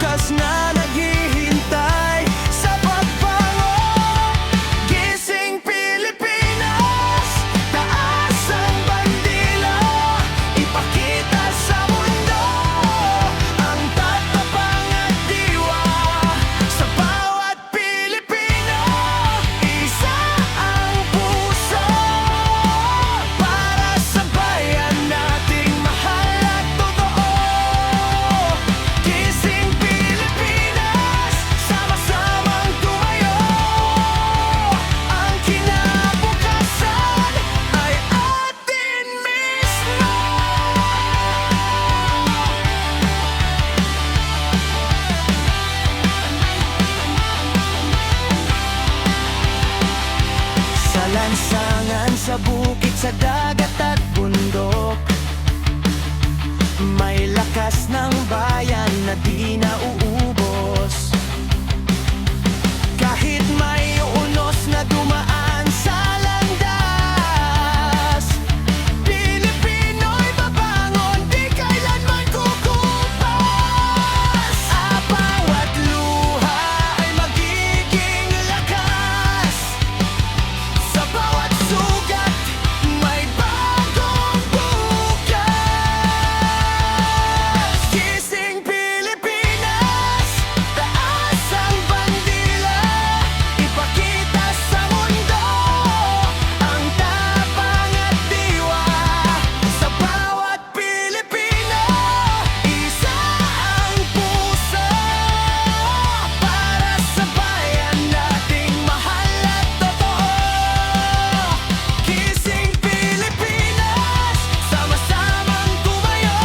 bukas na naghihintay sa pagbango. Gising Pilipinas, taas ang bandila, ipakita sa mundo ang tatapang at diwa. Sa bawat Pilipino, isa ang puso, para sa bayan nating mahal at totoo. Gising Pilipinas, sama-samang tumayo. Ang kinabukasan ay atin mismo. Sa lansangan, sa bukid, sa dagat at bundok, may lakas ng bayan na di nauubos. Kahit may unos na dumaan sa landas, Pilipino'y babangon, di kailanman kukupas. Ang bawat luha ay magiging lakas, sa bawat sugat may bagong bukas. Gising Pilipinas, taas ang bandila, ipakita sa mundo ang tapang at diwa. Sa bawat Pilipino, isa ang puso, para sa bayan nating mahal at totoo. Gising Pilipinas, sama-samang tumayo.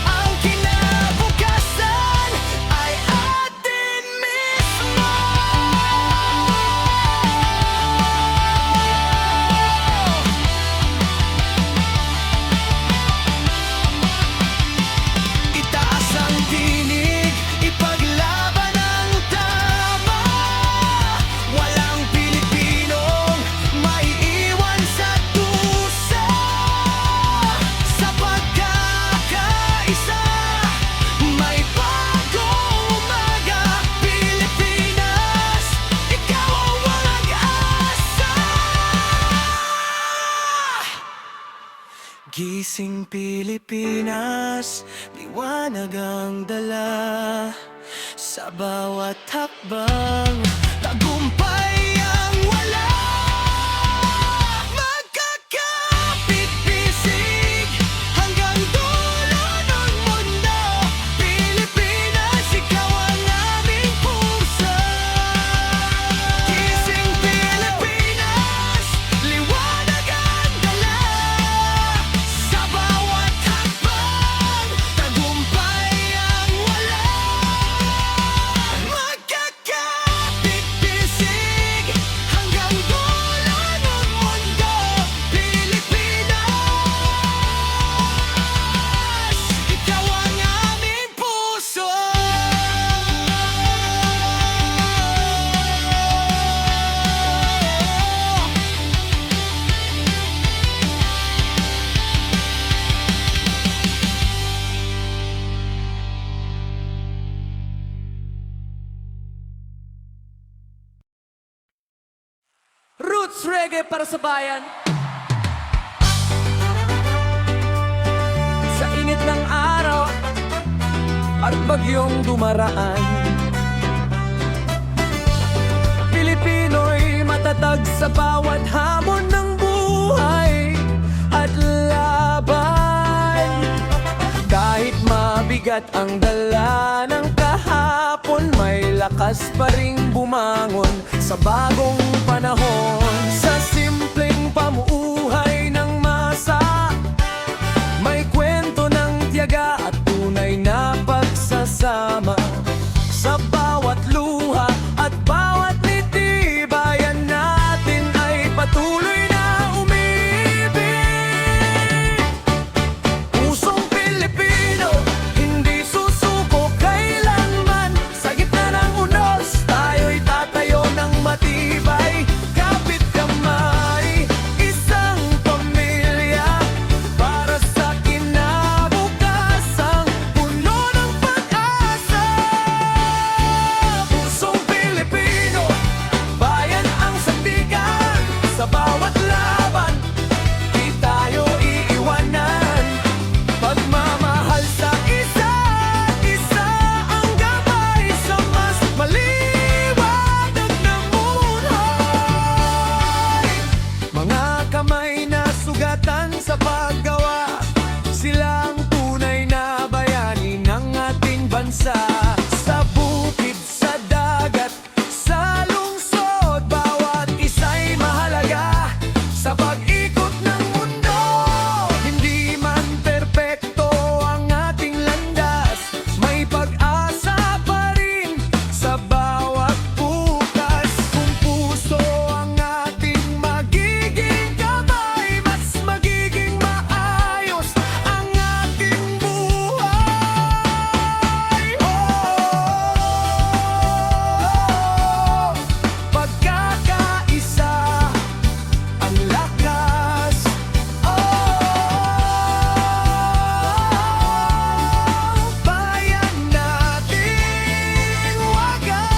Ang kinabukasan ay atin mismo. Itaas ang tinig, ipaglaban ang tama. Walang Pilipinong maiiwan sa dusa. Sa pagkakaisa, may bagong umaga. Pilipinas, ikaw ang walang asa. Gising Pilipinas, liwanag ang dala. Sa bawat hakbang, tagumpay ang wala. Magkakapit-bisig hanggang dulo ng mundo. Pilipinas, ikaw ang aming puso. Gising Pilipinas, liwanag ang dala. Sa bawat hakbang, tagumpay ang wala. Magkakapit-bisig hanggang dulo ng mundo. Pilipinas, ikaw ang aming puso. Roots Reggae para sa bayan. Sa init ng araw at bagyong dumaraan, Pilipino'y matatag sa bawat hamon ng buhay at laban. Kahit mabigat ang dala ng kahapon, may lakas pa ring bumangon sa bagong panahon. Sa simpleng pamuhay ng masa, may kwento ng tiyaga at tunay na pagsasama. Sa bawat luha at bawat ngiti, bayan natin ay patuloy na umibig. Pusong Pilipino, hindi susuko kailanman. Sa gitna ng unos, tayo'y tatayo ng matibay. Kapit kamay, bansa. Sa bukid, sa dagat, sa lungsod, bawat isa'y mahalaga sa pag-ikot ng mundo. Hindi man perpekto ang ating landas, may pag-asa pa rin sa bawat bukas. Kung puso ang ating magiging gabay, mas magiging maayos ang ating buhay. Pagkakaisa ang lakas. Bayan nating wagas.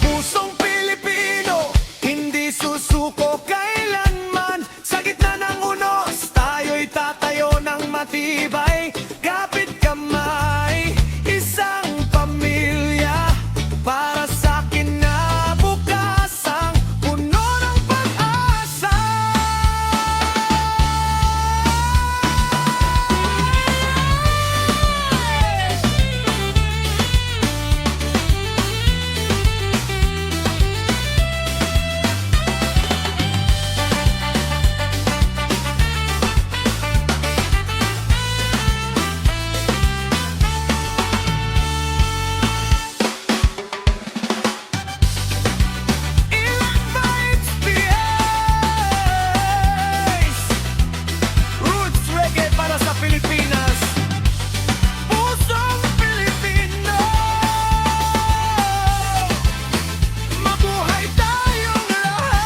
Pusong Pilipino, hindi susuko kailanman. Sa gitna ng unos, tayo'y tatayo ng matibay. Kapit kamay, isang pamilya, para sa kinabukasang puno ng pag-asa. Ilang vibes, PAs. Roots reggae para sa Pilipinas. Pusong Pilipino, mabuhay tayong lahat.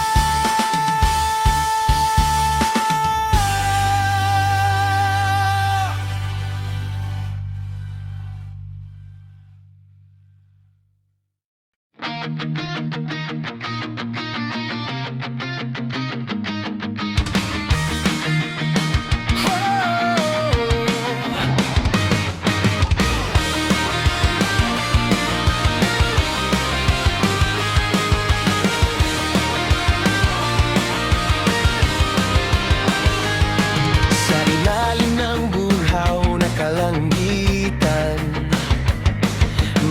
Sa ilalim ng buhaw na kalangitan,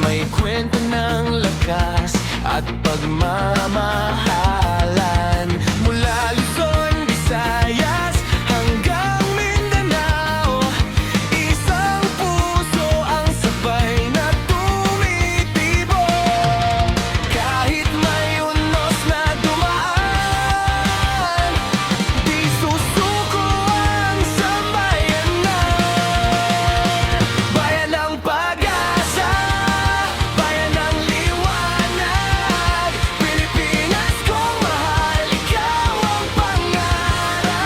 may kwento ng lakas at pagmamahalan. Mula Luzon, Visayas hanggang Mindanao, isang puso ang sabay na tumitibok. Kahit may unos na dumaan, di susuko ang sambayanan. Bayan ng pag-asa, bayan ng liwanag, Pilipinas kong mahal, ikaw ang pangarap.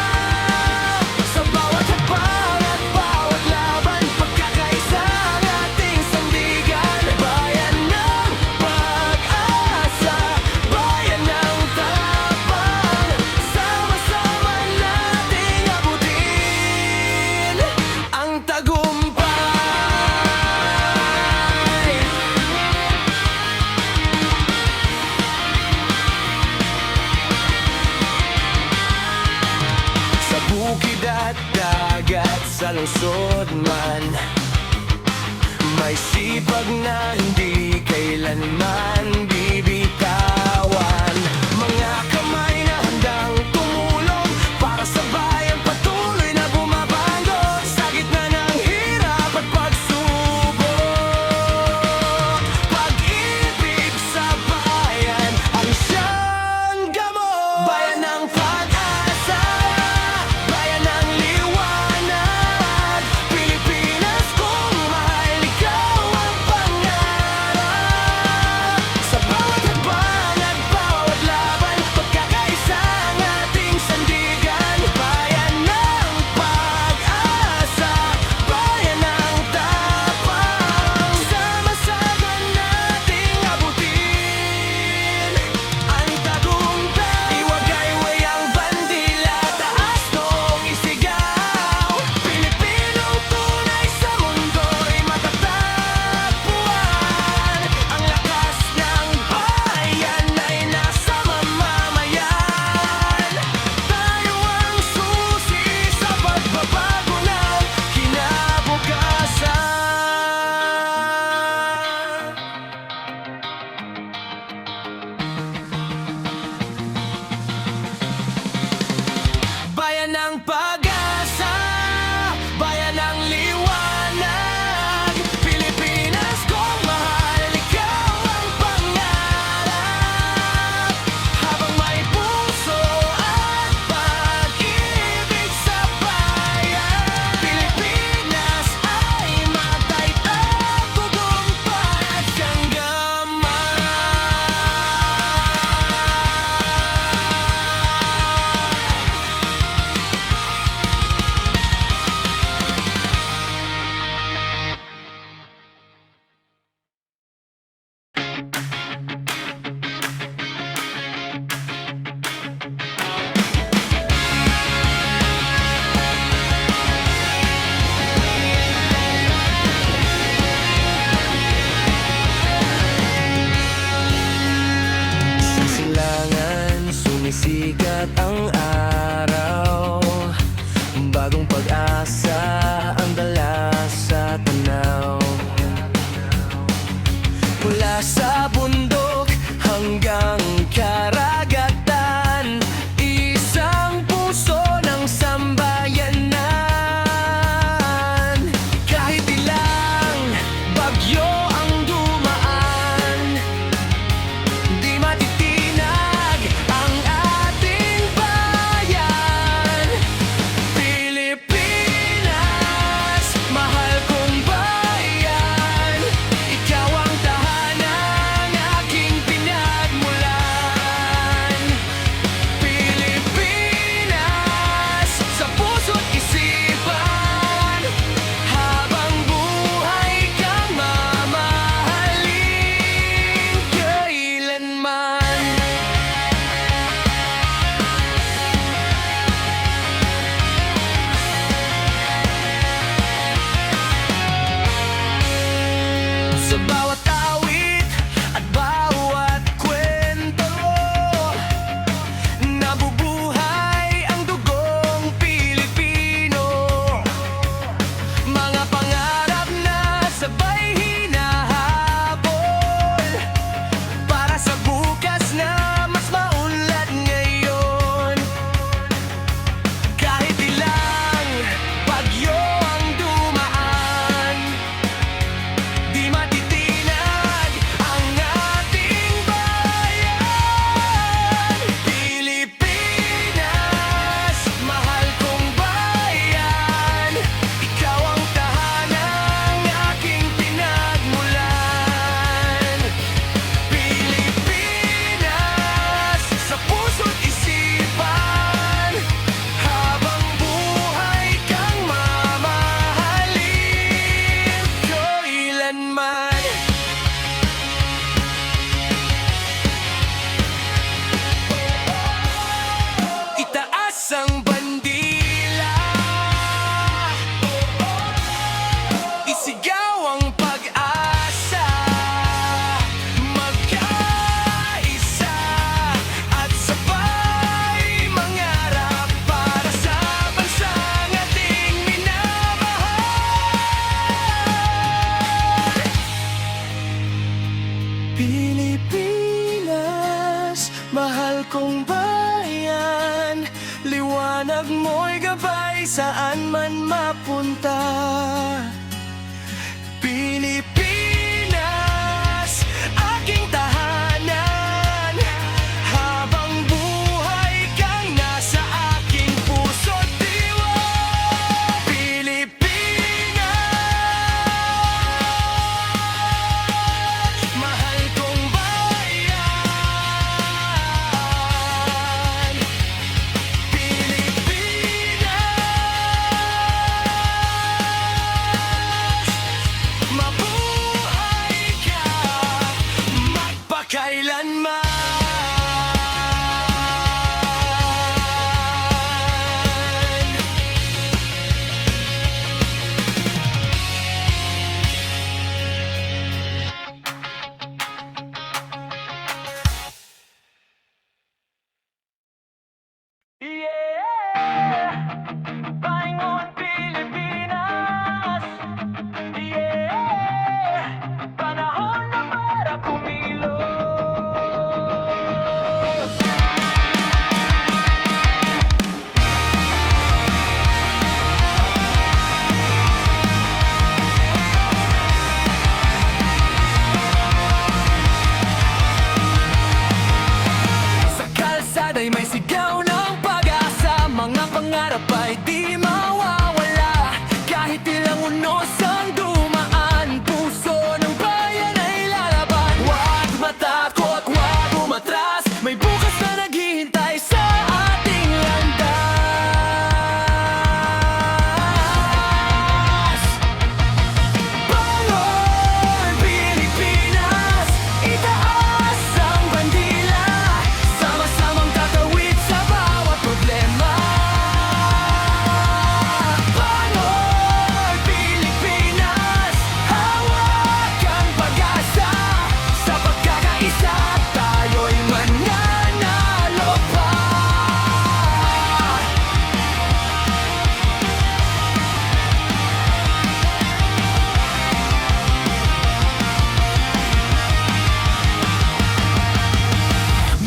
Sa bawat hakbang at bawat laban, pagkakaisa ang ating sandigan. Bayan ng pag-asa, bayan ng tapang, sama-sama nating abutin ang tagumpay. Sa bukid at dagat, sa lungsod man, may sipag na hindi kailanman bibitawan. Mga kamay na handang tumulong para sa bayan, patuloy na bumabago sa gitna ng hirap at pagsubok. Pag-ibig sa bayan ang siyang gamot. Bayan ng pag-asa, bayan ng liwanag, Pilipinas kong mahal, ikaw ang pangarap. Sa liwanag mo'y gabay saan man mapunta. Pilipinas, aking tahanan, habang buhay kang nasa aking puso't diwa. Pilipinas, mahal kong bayan. Pilipinas, mabuhay ka magpakailanman. Yeah, Bangon Pilipinas. Yeah, panahon na para kumilos. Sa kalsada'y may sigaw ng pag-asa, mga pangarap ay di mawawala. Kahit ilang unos ang dumaan, puso ng bayan ay lalaban. Huwag matakot, huwag umatras, may bukas na naghihintay sa ating landas. Bangon Pilipinas, itaas ang bandila, sama-samang tatawid sa bawat problema. Bangon Pilipinas, hawak ang pag-asa, sa pagkakaisa tayo'y mananalo pa.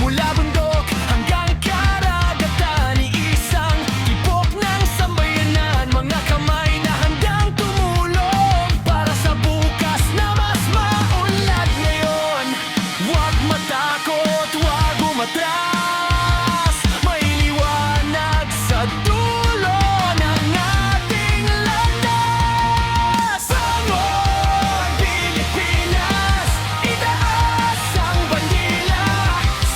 Mula bundok hanggang karagatan, iisang tibok ng sambayanan, mga kamay na handang tumulong para sa bukas na mas maunlad ngayon. Huwag matakot, huwag umatras, may liwanag sa dulo ng ating landas. Bangon Pilipinas, itaas ang bandila,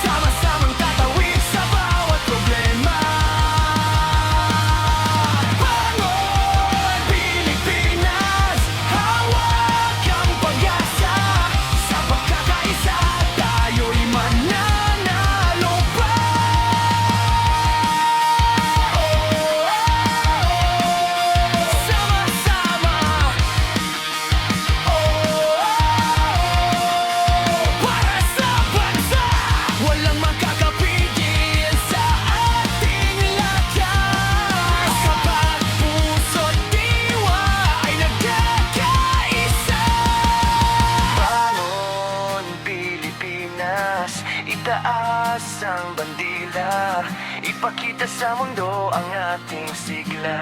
sama-samang tatawid sa bawat problema. Bangon Pilipinas, hawak ang pag-asa, sa pagkakaisa tayo'y mananalo pa. Sama-sama, para sa bansa, walang makakapigil sa ating lakas. Kapag puso't diwa ay nagkakaisa. Bangon Pilipinas, itaas ang bandila, ipakita sa mundo ang ating sigla.